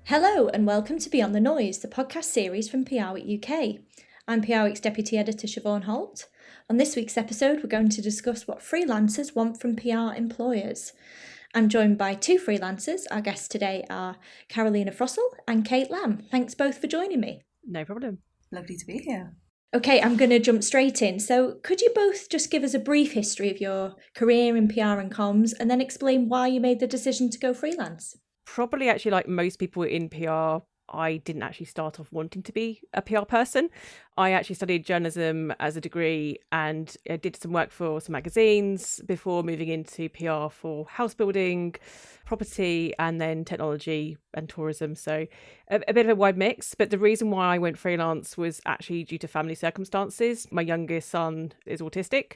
Hello and welcome to Beyond the Noise, the podcast series from PRWeek UK. I'm PRWeek's Deputy Editor Siobhan Holt. On this week's episode, we're going to discuss what freelancers want from PR employers. I'm joined by two freelancers. Our guests today are Karolina Throssell and Kate Lamb. Thanks both for joining me. No problem. Lovely to be here. Okay, I'm going to jump straight in. So could you both just give us a brief history of your career in PR and comms and then explain why you made the decision to go freelance? Probably actually like most people in PR, I didn't actually start off wanting to be a PR person. I actually studied journalism as a degree and I did some work for some magazines before moving into PR for house building, property, and then technology and tourism. So a bit of a wide mix. But the reason why I went freelance was actually due to family circumstances. My youngest son is autistic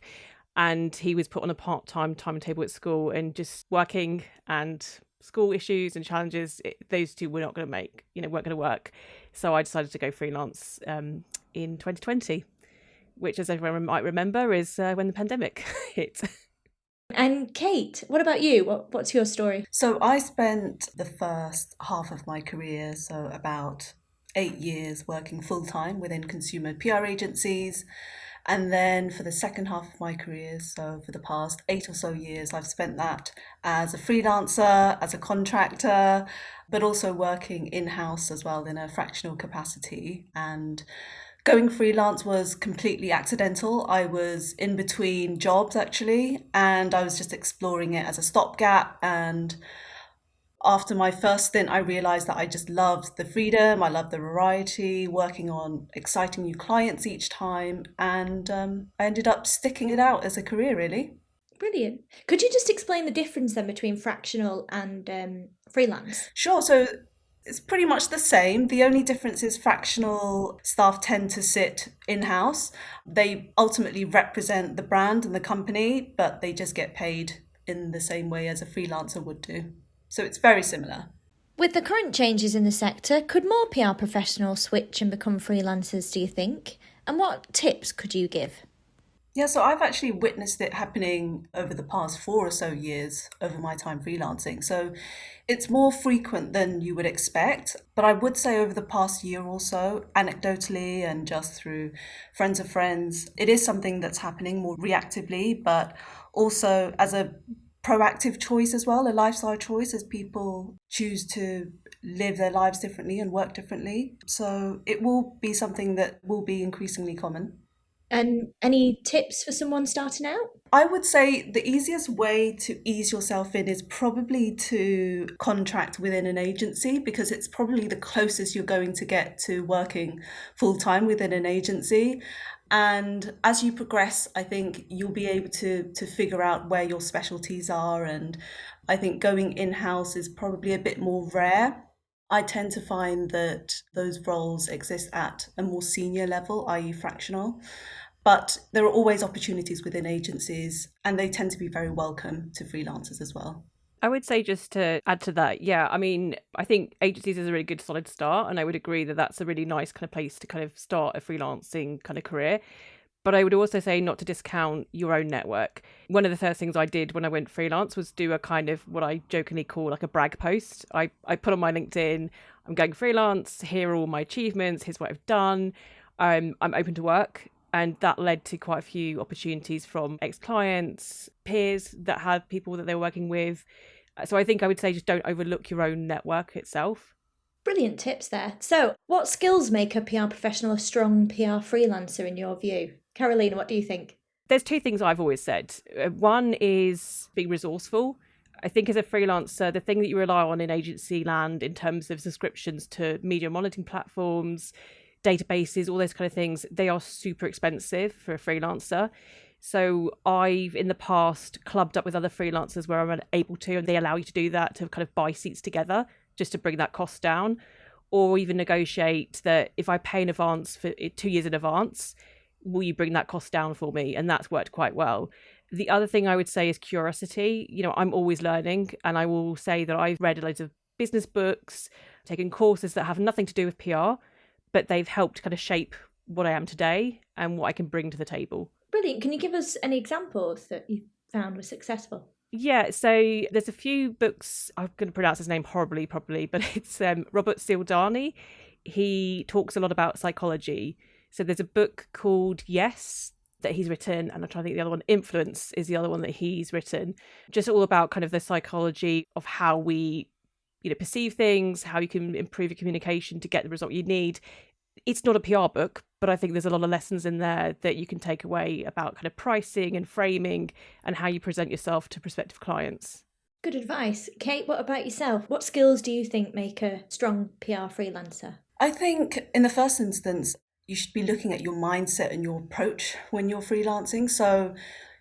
and he was put on a part-time timetable at school, and just working and school issues and challenges, those two were not going to weren't going to work. So I decided to go freelance in 2020, which, as everyone might remember, is when the pandemic hit. And Kate, what about you? What's your story? So I spent the first half of my career, so about 8 years, working full-time within consumer PR agencies. And then for the second half of my career, so for the past 8 or so years, I've spent that as a freelancer, as a contractor, but also working in-house as well in a fractional capacity. And going freelance was completely accidental. I was in between jobs actually, and I was just exploring it as a stopgap. And after my first stint, I realized that I just loved the freedom, I loved the variety, working on exciting new clients each time, and I ended up sticking it out as a career, really. Brilliant. Could you just explain the difference then between fractional and freelance? Sure. So it's pretty much the same. The only difference is fractional staff tend to sit in-house. They ultimately represent the brand and the company, but they just get paid in the same way as a freelancer would do. So it's very similar. With the current changes in the sector, could more PR professionals switch and become freelancers, do you think? And what tips could you give? Yeah, so I've actually witnessed it happening over the past 4 or so years over my time freelancing. So it's more frequent than you would expect. But I would say over the past year or so, anecdotally and just through friends of friends, it is something that's happening more reactively, but also as a proactive choice as well, a lifestyle choice, as people choose to live their lives differently and work differently. So it will be something that will be increasingly common. And any tips for someone starting out? I would say the easiest way to ease yourself in is probably to contract within an agency, because it's probably the closest you're going to get to working full-time within an agency. And as you progress, I think you'll be able to figure out where your specialties are. And I think going in-house is probably a bit more rare. I tend to find that those roles exist at a more senior level, i.e. fractional. But there are always opportunities within agencies, and they tend to be very welcome to freelancers as well. I would say, just to add to that, yeah, I mean, I think agencies is a really good solid start, and I would agree that that's a really nice kind of place to kind of start a freelancing kind of career. But I would also say not to discount your own network. One of the first things I did when I went freelance was do a kind of what I jokingly call like a brag post. I put on my LinkedIn, I'm going freelance, here are all my achievements, here's what I've done, I'm open to work. And that led to quite a few opportunities from ex-clients, peers that had people that they were working with. So I think I would say just don't overlook your own network itself. Brilliant tips there. So what skills make a PR professional a strong PR freelancer in your view? Karolina, what do you think? There's two things I've always said. One is being resourceful. I think as a freelancer, the thing that you rely on in agency land in terms of subscriptions to media monitoring platforms, databases, all those kind of things, they are super expensive for a freelancer. So I've in the past clubbed up with other freelancers where I'm able to, and they allow you to do that, to kind of buy seats together just to bring that cost down, or even negotiate that if I pay in advance for 2 years in advance, will you bring that cost down for me? And that's worked quite well. The other thing I would say is curiosity. You know, I'm always learning, and I will say that I've read loads of business books, taken courses that have nothing to do with PR, but they've helped kind of shape what I am today and what I can bring to the table. Brilliant. Can you give us any examples that you found were successful? Yeah, so there's a few books. I'm going to pronounce his name horribly, probably, but it's Robert Cialdini. He talks a lot about psychology. So there's a book called Yes that he's written, and I'm trying to think the other one, Influence, is the other one that he's written. Just all about kind of the psychology of how we, perceive things, how you can improve your communication to get the result you need. It's not a PR book, but I think there's a lot of lessons in there that you can take away about kind of pricing and framing and how you present yourself to prospective clients. Good advice. Kate, what about yourself? What skills do you think make a strong PR freelancer? I think in the first instance, you should be looking at your mindset and your approach when you're freelancing. So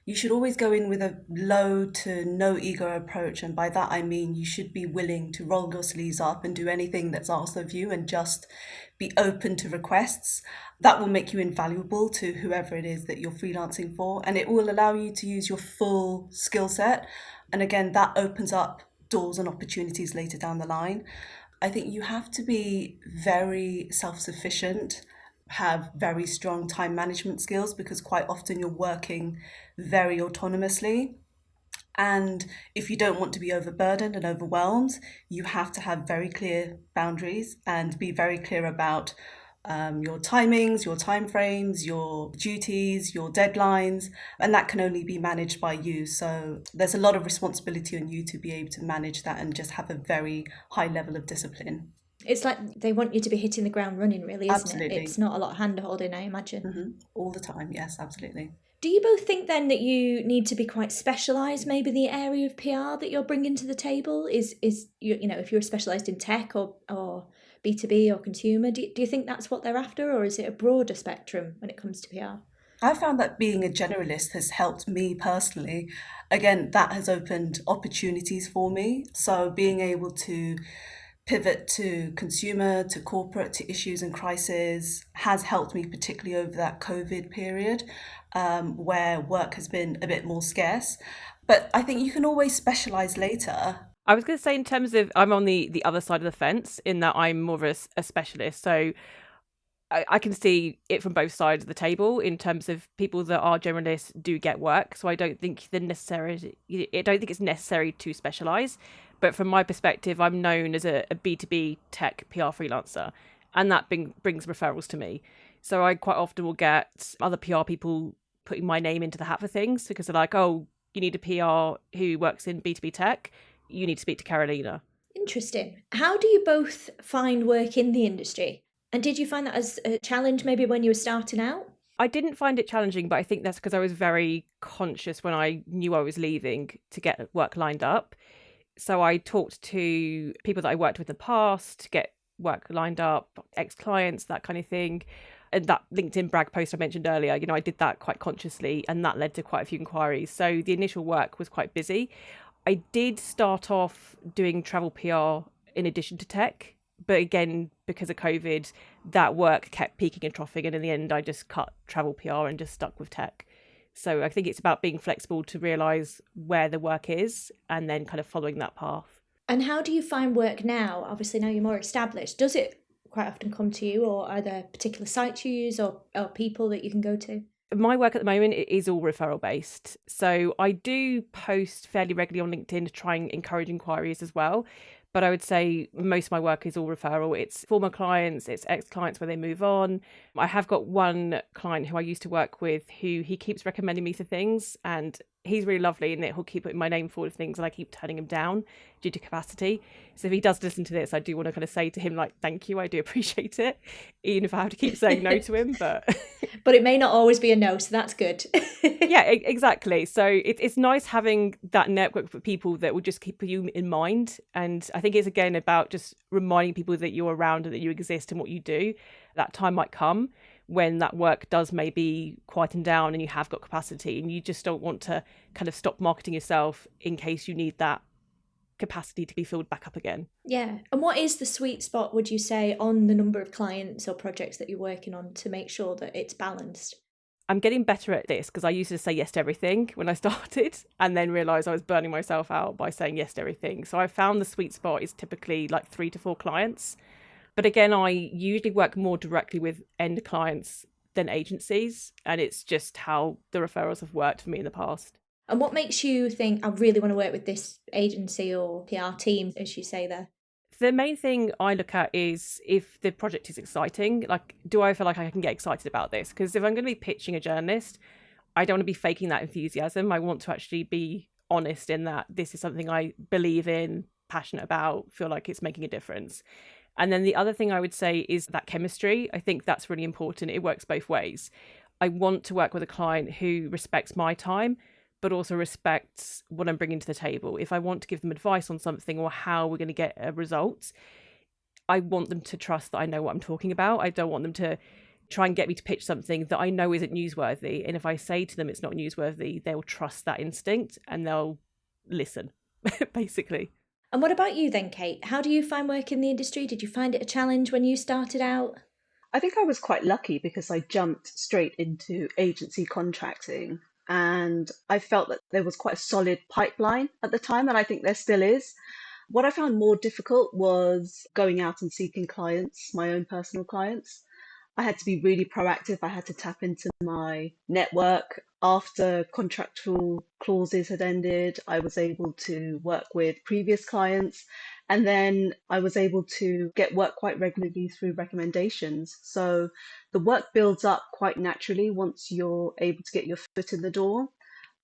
you should always go in with a low to no ego approach. And by that, I mean you should be willing to roll your sleeves up and do anything that's asked of you and just be open to requests. That will make you invaluable to whoever it is that you're freelancing for. And it will allow you to use your full skill set. And again, that opens up doors and opportunities later down the line. I think you have to be very self-sufficient, have very strong time management skills, because quite often you're working very autonomously. And if you don't want to be overburdened and overwhelmed, you have to have very clear boundaries and be very clear about your timings, your timeframes, your duties, your deadlines, and that can only be managed by you. So there's a lot of responsibility on you to be able to manage that and just have a very high level of discipline. It's like they want you to be hitting the ground running, really, isn't Absolutely. it? It's not a lot of hand-holding, I imagine. Mm-hmm. All the time, yes, absolutely. Do you both think then that you need to be quite specialised, maybe the area of PR that you're bringing to the table is if you're specialised in tech or B2B or consumer, do you think that's what they're after, or is it a broader spectrum when it comes to PR? I found that being a generalist has helped me personally. Again, that has opened opportunities for me. So being able to pivot to consumer, to corporate, to issues and crises has helped me, particularly over that COVID period, where work has been a bit more scarce. But I think you can always specialise later. I was going to say, in terms of, I'm on the other side of the fence in that I'm more of a specialist. So I can see it from both sides of the table in terms of people that are generalists do get work. So I don't think it's necessary to specialise. But from my perspective, I'm known as a B2B tech PR freelancer, and that brings referrals to me. So I quite often will get other PR people putting my name into the hat for things because they're like, oh, you need a PR who works in B2B tech. You need to speak to Karolina. Interesting. How do you both find work in the industry? And did you find that as a challenge maybe when you were starting out? I didn't find it challenging, but I think that's because I was very conscious when I knew I was leaving to get work lined up. So I talked to people that I worked with in the past to get work lined up, ex-clients, that kind of thing. And that LinkedIn brag post I mentioned earlier, I did that quite consciously, and that led to quite a few inquiries. So the initial work was quite busy. I did start off doing travel PR in addition to tech, but again, because of COVID, that work kept peaking and troughing, and in the end, I just cut travel PR and just stuck with tech. So I think it's about being flexible to realise where the work is and then kind of following that path. And how do you find work now? Obviously, now you're more established. Does it quite often come to you, or are there particular sites you use or people that you can go to? My work at the moment is all referral based. So I do post fairly regularly on LinkedIn to try and encourage inquiries as well. But I would say most of my work is all referral. It's former clients, it's ex-clients when they move on. I have got one client who I used to work with who he keeps recommending me for things, and he's really lovely in that he'll keep putting my name forward for things and I keep turning him down due to capacity. So if he does listen to this, I do want to kind of say to him, like, thank you, I do appreciate it, even if I have to keep saying no to him. But but it may not always be a no, so that's good. Yeah, exactly. So it's nice having that network for people that will just keep you in mind. And I think it's, again, about just reminding people that you're around and that you exist and what you do. That time might come when that work does maybe quieten down and you have got capacity, and you just don't want to kind of stop marketing yourself in case you need that capacity to be filled back up again. Yeah. And what is the sweet spot, would you say, on the number of clients or projects that you're working on to make sure that it's balanced? I'm getting better at this because I used to say yes to everything when I started and then realised I was burning myself out by saying yes to everything. So I found the sweet spot is typically like 3 to 4 clients. But again, I usually work more directly with end clients than agencies. And it's just how the referrals have worked for me in the past. And what makes you think, I really want to work with this agency or PR team, as you say there? The main thing I look at is if the project is exciting. Like, do I feel like I can get excited about this? Because if I'm going to be pitching a journalist, I don't want to be faking that enthusiasm. I want to actually be honest in that this is something I believe in, passionate about, feel like it's making a difference. And then the other thing I would say is that chemistry. I think that's really important. It works both ways. I want to work with a client who respects my time, but also respects what I'm bringing to the table. If I want to give them advice on something or how we're going to get a result, I want them to trust that I know what I'm talking about. I don't want them to try and get me to pitch something that I know isn't newsworthy. And if I say to them it's not newsworthy, they'll trust that instinct and they'll listen, basically. And what about you then, Kate? How do you find work in the industry? Did you find it a challenge when you started out? I think I was quite lucky because I jumped straight into agency contracting and I felt that there was quite a solid pipeline at the time, and I think there still is. What I found more difficult was going out and seeking clients, my own personal clients. I had to be really proactive. I had to tap into my network. After contractual clauses had ended, I was able to work with previous clients. And then I was able to get work quite regularly through recommendations. So the work builds up quite naturally once you're able to get your foot in the door.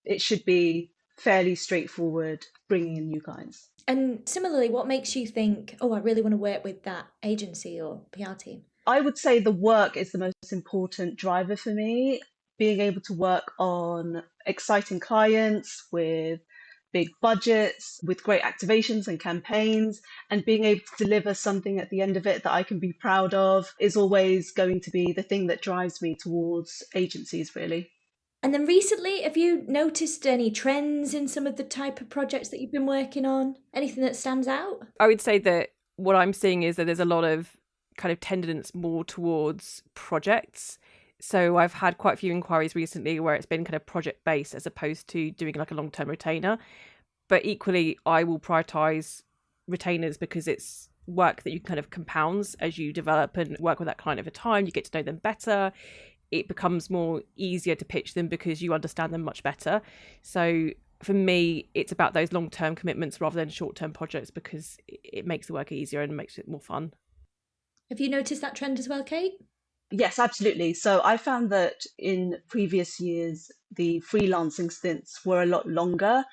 It should be fairly straightforward bringing in new clients. And similarly, what makes you think, oh, I really want to work with that agency or PR team? I would say the work is the most important driver for me. Being able to work on exciting clients with big budgets, with great activations and campaigns, and being able to deliver something at the end of it that I can be proud of is always going to be the thing that drives me towards agencies, really. And then recently, have you noticed any trends in some of the type of projects that you've been working on? Anything that stands out? I would say that what I'm seeing is that there's a lot of kind of tenderness more towards projects. So I've had quite a few inquiries recently where it's been kind of project based as opposed to doing like a long-term retainer. But equally, I will prioritize retainers because it's work that you kind of compounds as you develop and work with that client over time. You get to know them better. It becomes more easier to pitch them because you understand them much better. So for me, it's about those long-term commitments rather than short-term projects because it makes the work easier and makes it more fun. Have you noticed that trend as well, Kate? Yes, absolutely. So I found that in previous years, the freelancing stints were a lot longer.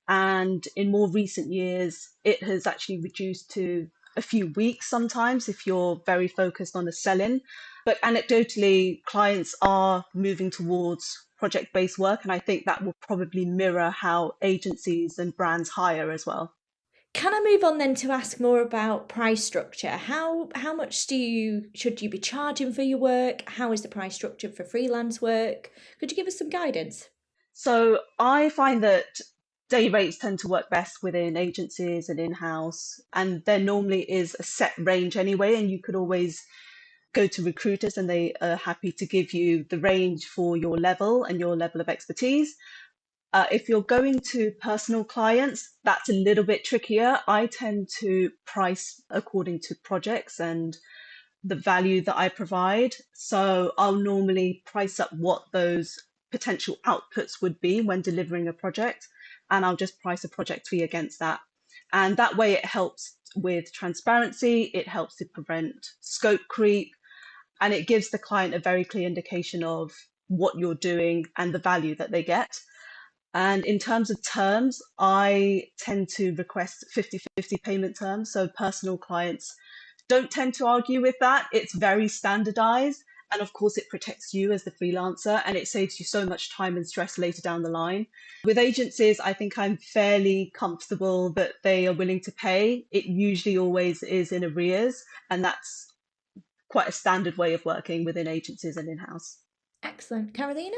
And in more recent years, it has actually reduced to a few weeks sometimes if you're very focused on the sell-in. But anecdotally, clients are moving towards project-based work. And I think that will probably mirror how agencies and brands hire as well. Can I move on then to ask more about price structure? How much should you be charging for your work? How is the price structure for freelance work? Could you give us some guidance? So I find that day rates tend to work best within agencies and in-house, and there normally is a set range anyway, and you could always go to recruiters and they are happy to give you the range for your level and your level of expertise. If you're going to personal clients, that's a little bit trickier. I tend to price according to projects and the value that I provide. So I'll normally price up what those potential outputs would be when delivering a project, and I'll just price a project fee against that. And that way it helps with transparency, it helps to prevent scope creep, and it gives the client a very clear indication of what you're doing and the value that they get. And in terms of terms, I tend to request 50/50 payment terms. So personal clients don't tend to argue with that. It's very standardized. And of course, it protects you as the freelancer and it saves you so much time and stress later down the line. With agencies, I think I'm fairly comfortable that they are willing to pay. It usually always is in arrears. And that's quite a standard way of working within agencies and in-house. Excellent. Karolina?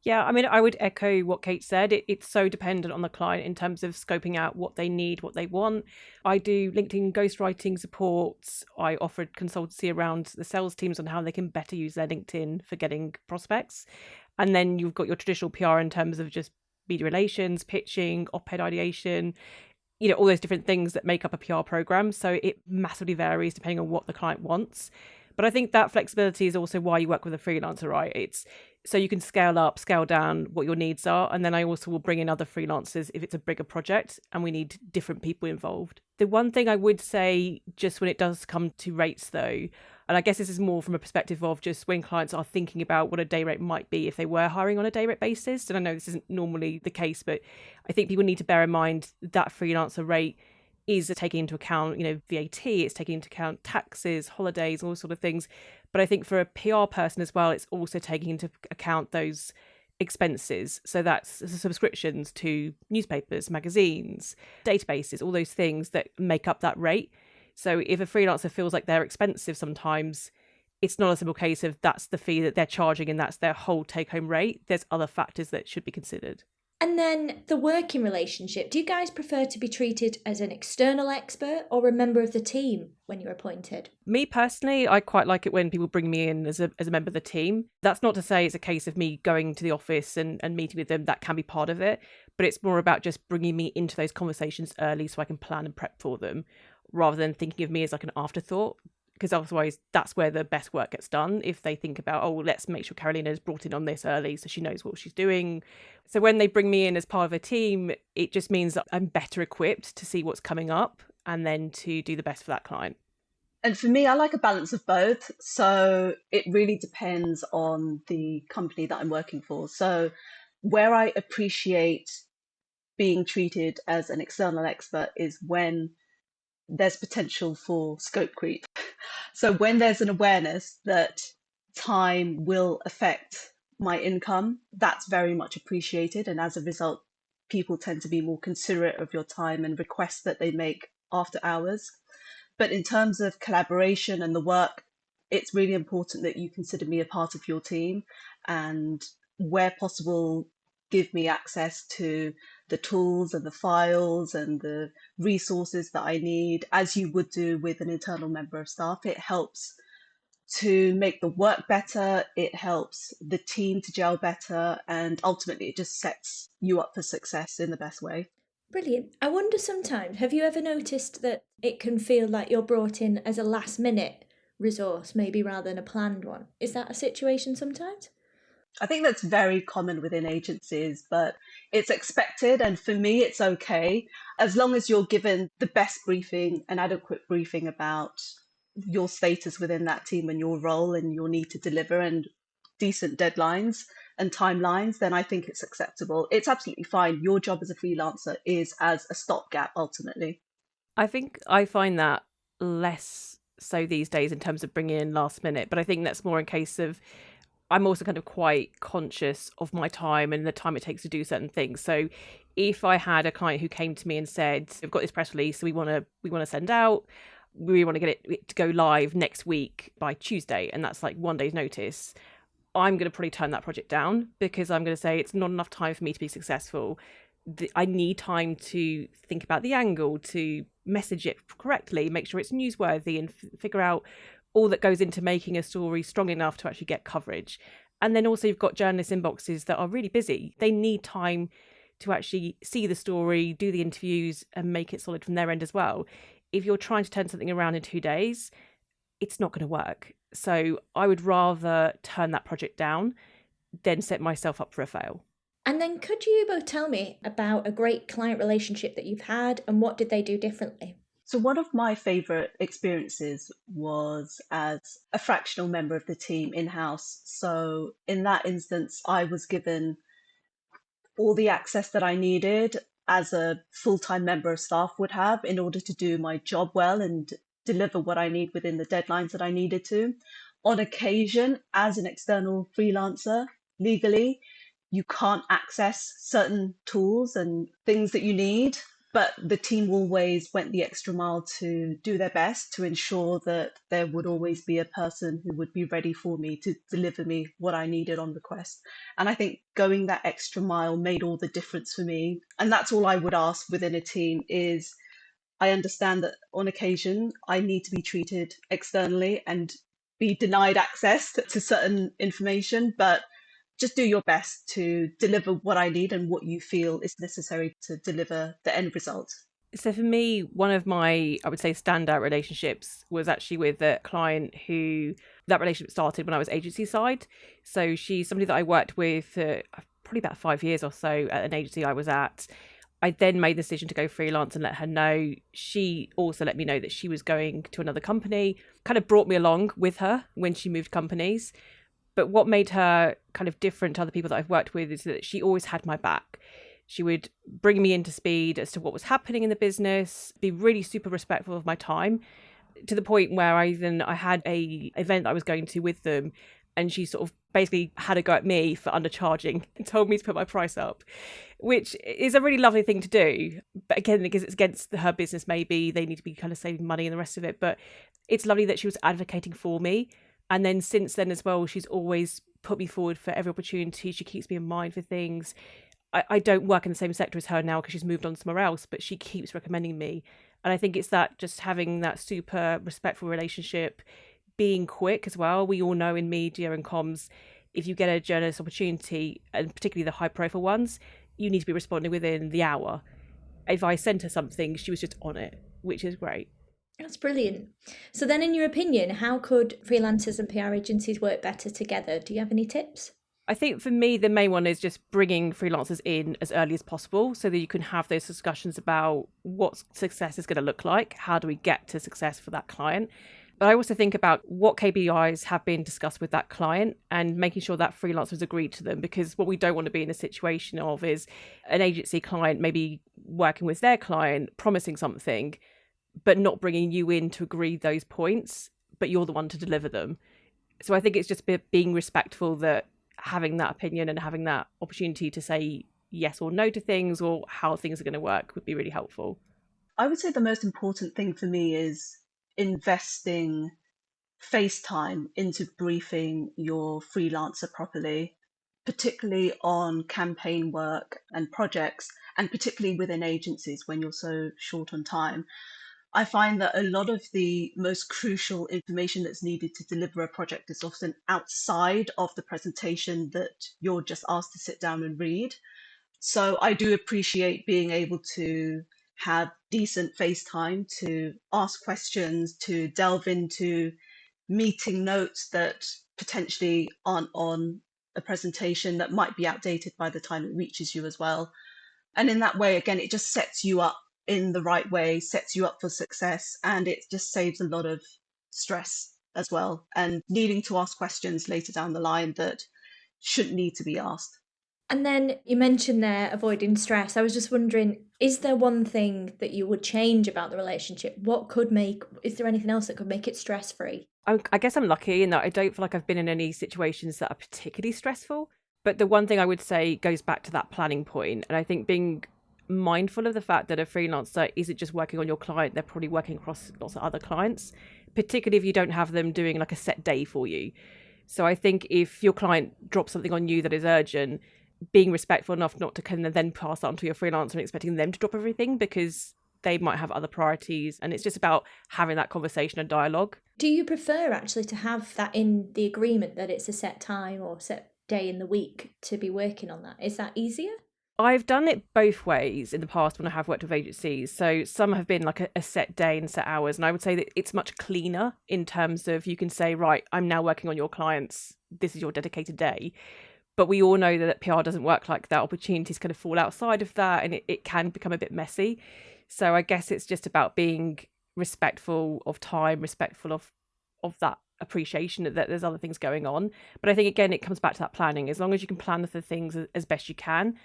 Yeah, I mean, I would echo what Kate said. It's so dependent on the client in terms of scoping out what they need, what they want. I do LinkedIn ghostwriting supports. I offered consultancy around the sales teams on how they can better use their LinkedIn for getting prospects. And then you've got your traditional PR in terms of just media relations, pitching, op-ed ideation, all those different things that make up a PR program. So it massively varies depending on what the client wants. But I think that flexibility is also why you work with a freelancer, right? so you can scale up, scale down what your needs are. And then I also will bring in other freelancers if it's a bigger project and we need different people involved. The one thing I would say, just when it does come to rates though, and I guess this is more from a perspective of just when clients are thinking about what a day rate might be if they were hiring on a day rate basis. And I know this isn't normally the case, but I think people need to bear in mind that freelancer rate is taking into account, VAT, it's taking into account taxes, holidays, all sort of things. But I think for a PR person as well, it's also taking into account those expenses. So that's subscriptions to newspapers, magazines, databases, all those things that make up that rate. So if a freelancer feels like they're expensive sometimes, it's not a simple case of that's the fee that they're charging and that's their whole take-home rate. There's other factors that should be considered. And then the working relationship. Do you guys prefer to be treated as an external expert or a member of the team when you're appointed? Me personally, I quite like it when people bring me in as a member of the team. That's not to say it's a case of me going to the office and meeting with them. That can be part of it. But it's more about just bringing me into those conversations early so I can plan and prep for them, rather than thinking of me as like an afterthought. Because otherwise that's where the best work gets done. If they think about, oh, let's make sure Karolina is brought in on this early so she knows what she's doing. So when they bring me in as part of a team, it just means that I'm better equipped to see what's coming up and then to do the best for that client. And for me, I like a balance of both. So it really depends on the company that I'm working for. So where I appreciate being treated as an external expert is when there's potential for scope creep. So when there's an awareness that time will affect my income, that's very much appreciated. And as a result, people tend to be more considerate of your time and requests that they make after hours. But in terms of collaboration and the work, it's really important that you consider me a part of your team and where possible, give me access to the tools and the files and the resources that I need, as you would do with an internal member of staff. It helps to make the work better, it helps the team to gel better, and ultimately it just sets you up for success in the best way. Brilliant. I wonder sometimes, have you ever noticed that it can feel like you're brought in as a last minute resource, maybe rather than a planned one? Is that a situation sometimes? I think that's very common within agencies, but it's expected. And for me, it's okay. As long as you're given the best briefing, an adequate briefing about your status within that team and your role and your need to deliver and decent deadlines and timelines, then I think it's acceptable. It's absolutely fine. Your job as a freelancer is as a stopgap, ultimately. I think I find that less so these days in terms of bringing in last minute, but I think that's more in case of I'm also kind of quite conscious of my time and the time it takes to do certain things. So if I had a client who came to me and said, we've got this press release we want to send out, we want to get it to go live next week by Tuesday, and that's like 1 day's notice, I'm going to probably turn that project down because I'm going to say it's not enough time for me to be successful. I need time to think about the angle, to message it correctly, make sure it's newsworthy, and figure out all that goes into making a story strong enough to actually get coverage. And then also you've got journalist inboxes that are really busy. They need time to actually see the story, do the interviews, and make it solid from their end as well. If you're trying to turn something around in 2 days, it's not going to work. So I would rather turn that project down than set myself up for a fail. And then could you both tell me about a great client relationship that you've had and what did they do differently? So one of my favourite experiences was as a fractional member of the team in-house. So in that instance, I was given all the access that I needed as a full-time member of staff would have in order to do my job well and deliver what I need within the deadlines that I needed to. On occasion, as an external freelancer, legally, you can't access certain tools and things that you need, but the team always went the extra mile to do their best to ensure that there would always be a person who would be ready for me to deliver me what I needed on request. And I think going that extra mile made all the difference for me. And that's all I would ask within a team is I understand that on occasion I need to be treated externally and be denied access to certain information, but just do your best to deliver what I need and what you feel is necessary to deliver the end result. So for me, one of my, I would say, standout relationships was actually with a client who that relationship started when I was agency side. So she's somebody that I worked with for probably about 5 years or so at an agency I was at. I then made the decision to go freelance and let her know. She also let me know that she was going to another company, kind of brought me along with her when she moved companies. But what made her kind of different to other people that I've worked with is that she always had my back. She would bring me into speed as to what was happening in the business, be really super respectful of my time, to the point where I had a event that I was going to with them, and she sort of basically had a go at me for undercharging and told me to put my price up, which is a really lovely thing to do. But again, because it's against her business, maybe they need to be kind of saving money and the rest of it. But it's lovely that she was advocating for me. And then since then as well, she's always put me forward for every opportunity. She keeps me in mind for things. I don't work in the same sector as her now because she's moved on somewhere else, but she keeps recommending me. And I think it's that just having that super respectful relationship, being quick as well. We all know in media and comms, if you get a journalist opportunity, and particularly the high profile ones, you need to be responding within the hour. If I sent her something, she was just on it, which is great. That's brilliant. So then, in your opinion, how could freelancers and PR agencies work better together? Do you have any tips? I think for me, the main one is just bringing freelancers in as early as possible so that you can have those discussions about what success is going to look like. How do we get to success for that client? But I also think about what KPIs have been discussed with that client and making sure that freelancers agreed to them, because what we don't want to be in a situation of is an agency client maybe working with their client, promising something, but not bringing you in to agree those points, but you're the one to deliver them. So I think it's just being respectful, that having that opinion and having that opportunity to say yes or no to things or how things are going to work would be really helpful. I would say the most important thing for me is investing face time into briefing your freelancer properly, particularly on campaign work and projects, and particularly within agencies when you're so short on time. I find that a lot of the most crucial information that's needed to deliver a project is often outside of the presentation that you're just asked to sit down and read. So I do appreciate being able to have decent face time to ask questions, to delve into meeting notes that potentially aren't on a presentation that might be outdated by the time it reaches you as well. And in that way, again, it just sets you up in the right way, sets you up for success, and it just saves a lot of stress as well and needing to ask questions later down the line that shouldn't need to be asked. And then you mentioned there avoiding stress. I was just wondering, is there one thing that you would change about the relationship? Is there anything else that could make it stress free? I guess I'm lucky in that I don't feel like I've been in any situations that are particularly stressful. But the one thing I would say goes back to that planning point. And I think being mindful of the fact that a freelancer isn't just working on your client, they're probably working across lots of other clients, particularly if you don't have them doing like a set day for you. So I think if your client drops something on you that is urgent, being respectful enough not to kind of then pass that on to your freelancer and expecting them to drop everything, because they might have other priorities. And it's just about having that conversation and dialogue. Do you prefer actually to have that in the agreement that it's a set time or set day in the week to be working on that? Is that easier? I've done it both ways in the past when I have worked with agencies. So some have been like a set day and set hours. And I would say that it's much cleaner in terms of you can say, right, I'm now working on your clients. This is your dedicated day. But we all know that PR doesn't work like that. Opportunities kind of fall outside of that, and it can become a bit messy. So I guess it's just about being respectful of time, respectful of that appreciation that there's other things going on. But I think, again, it comes back to that planning. As long as you can plan for things as best you can,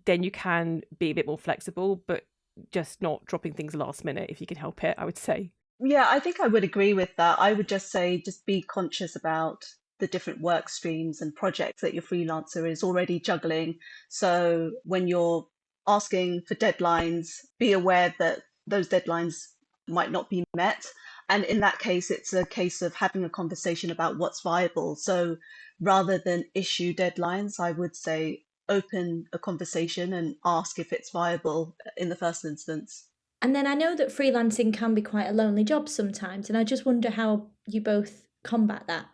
then you can be a bit more flexible, but just not dropping things last minute if you can help it, I would say. Yeah, I think I would agree with that. I would just say just be conscious about the different work streams and projects that your freelancer is already juggling. So when you're asking for deadlines, be aware that those deadlines might not be met. And in that case, it's a case of having a conversation about what's viable. So rather than issue deadlines, I would say open a conversation and ask if it's viable in the first instance. And then I know that freelancing can be quite a lonely job sometimes, and I just wonder how you both combat that.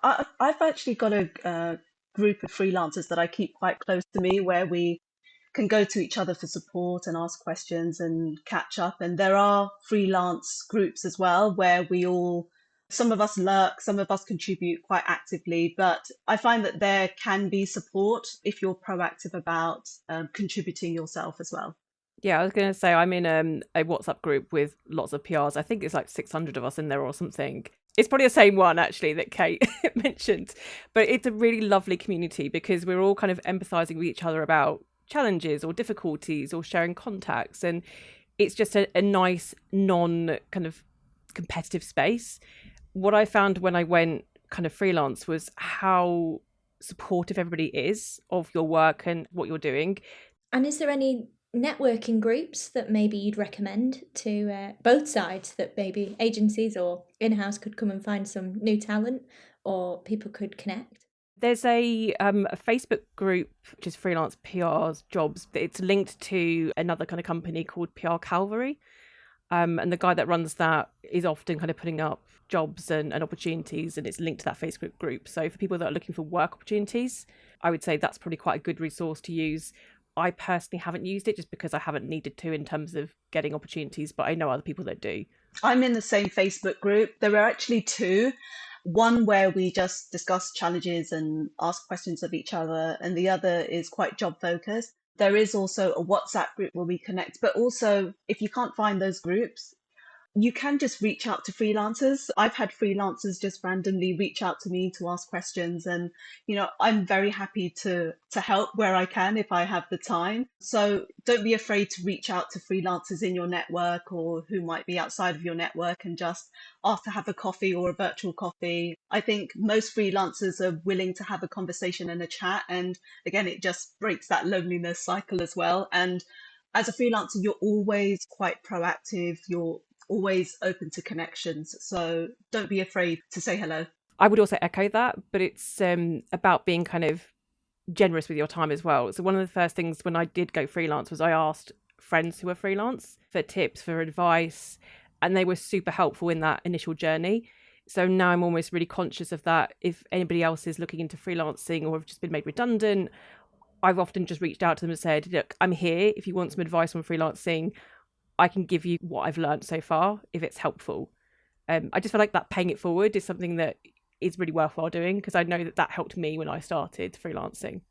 I've actually got a group of freelancers that I keep quite close to me where we can go to each other for support and ask questions and catch up. And there are freelance groups as well where some of us lurk, some of us contribute quite actively, but I find that there can be support if you're proactive about contributing yourself as well. Yeah, I was going to say I'm in a WhatsApp group with lots of PRs. I think it's like 600 of us in there or something. It's probably the same one actually that Kate mentioned, but it's a really lovely community because we're all kind of empathizing with each other about challenges or difficulties or sharing contacts, and it's just a nice non kind of competitive space. What I found when I went kind of freelance was how supportive everybody is of your work and what you're doing. And is there any networking groups that maybe you'd recommend to both sides, that maybe agencies or in-house could come and find some new talent or people could connect? There's a Facebook group which is freelance PR's jobs. It's linked to another kind of company called PR Calvary. And the guy that runs that is often kind of putting up jobs and opportunities, and it's linked to that Facebook group. So for people that are looking for work opportunities, I would say that's probably quite a good resource to use. I personally haven't used it just because I haven't needed to in terms of getting opportunities, but I know other people that do. I'm in the same Facebook group. There are actually two. One where we just discuss challenges and ask questions of each other, and the other is quite job focused. There is also a WhatsApp group where we connect, but also if you can't find those groups, you can just reach out to freelancers. I've had freelancers just randomly reach out to me to ask questions, and I'm very happy to help where I can if I have the time. So don't be afraid to reach out to freelancers in your network or who might be outside of your network and just ask to have a coffee or a virtual coffee. I think most freelancers are willing to have a conversation and a chat, and again, it just breaks that loneliness cycle as well. And as a freelancer, you're always quite proactive. You're always open to connections. So don't be afraid to say hello. I would also echo that, but it's about being kind of generous with your time as well. So one of the first things when I did go freelance was I asked friends who were freelance for tips, for advice, and they were super helpful in that initial journey. So now I'm almost really conscious of that. If anybody else is looking into freelancing or have just been made redundant, I've often just reached out to them and said, look, I'm here. If you want some advice on freelancing, I can give you what I've learned so far if it's helpful. I just feel like that paying it forward is something that is really worthwhile doing because I know that helped me when I started freelancing.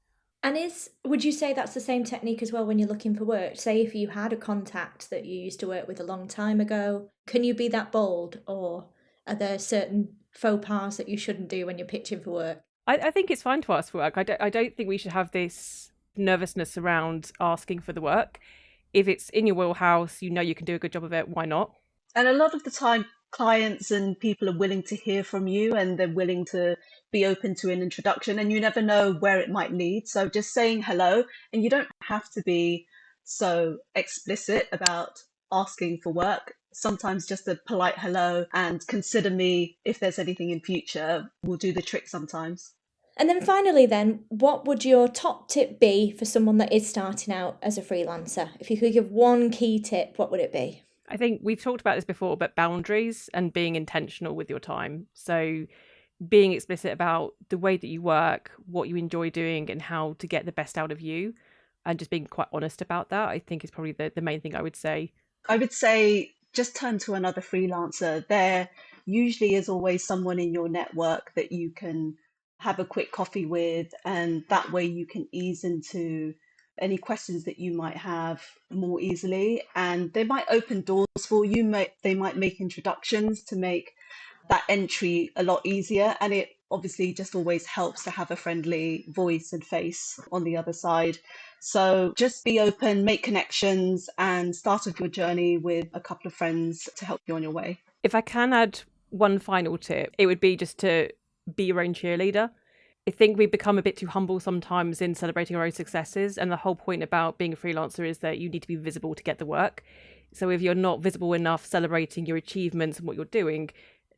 And would you say that's the same technique as well when you're looking for work? Say if you had a contact that you used to work with a long time ago, can you be that bold, or are there certain faux pas that you shouldn't do when you're pitching for work? I think it's fine to ask for work. I don't think we should have this nervousness around asking for the work. If it's in your wheelhouse, you can do a good job of it, why not? And a lot of the time, clients and people are willing to hear from you and they're willing to be open to an introduction, and you never know where it might lead. So just saying hello, and you don't have to be so explicit about asking for work. Sometimes just a polite hello and consider me if there's anything in future will do the trick sometimes. And then finally then, what would your top tip be for someone that is starting out as a freelancer? If you could give one key tip, what would it be? I think we've talked about this before, but boundaries and being intentional with your time. So being explicit about the way that you work, what you enjoy doing and how to get the best out of you, and just being quite honest about that, I think is probably the main thing I would say. I would say just turn to another freelancer. There usually is always someone in your network that you can have a quick coffee with, and that way you can ease into any questions that you might have more easily, and they might open doors for you. They might make introductions to make that entry a lot easier, and it obviously just always helps to have a friendly voice and face on the other side. So just be open, make connections, and start off your journey with a couple of friends to help you on your way. If I can add one final tip, it would be just to be your own cheerleader. I think we become a bit too humble sometimes in celebrating our own successes, and the whole point about being a freelancer is that you need to be visible to get the work. So if you're not visible enough celebrating your achievements and what you're doing,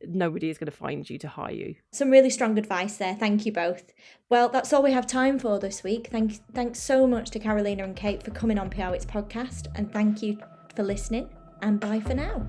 nobody is going to find you to hire you. Some really strong advice there. Thank you both. Well, that's all we have time for this week. Thanks so much to Karolina and Kate for coming on PRWeek's podcast, and thank you for listening, and bye for now.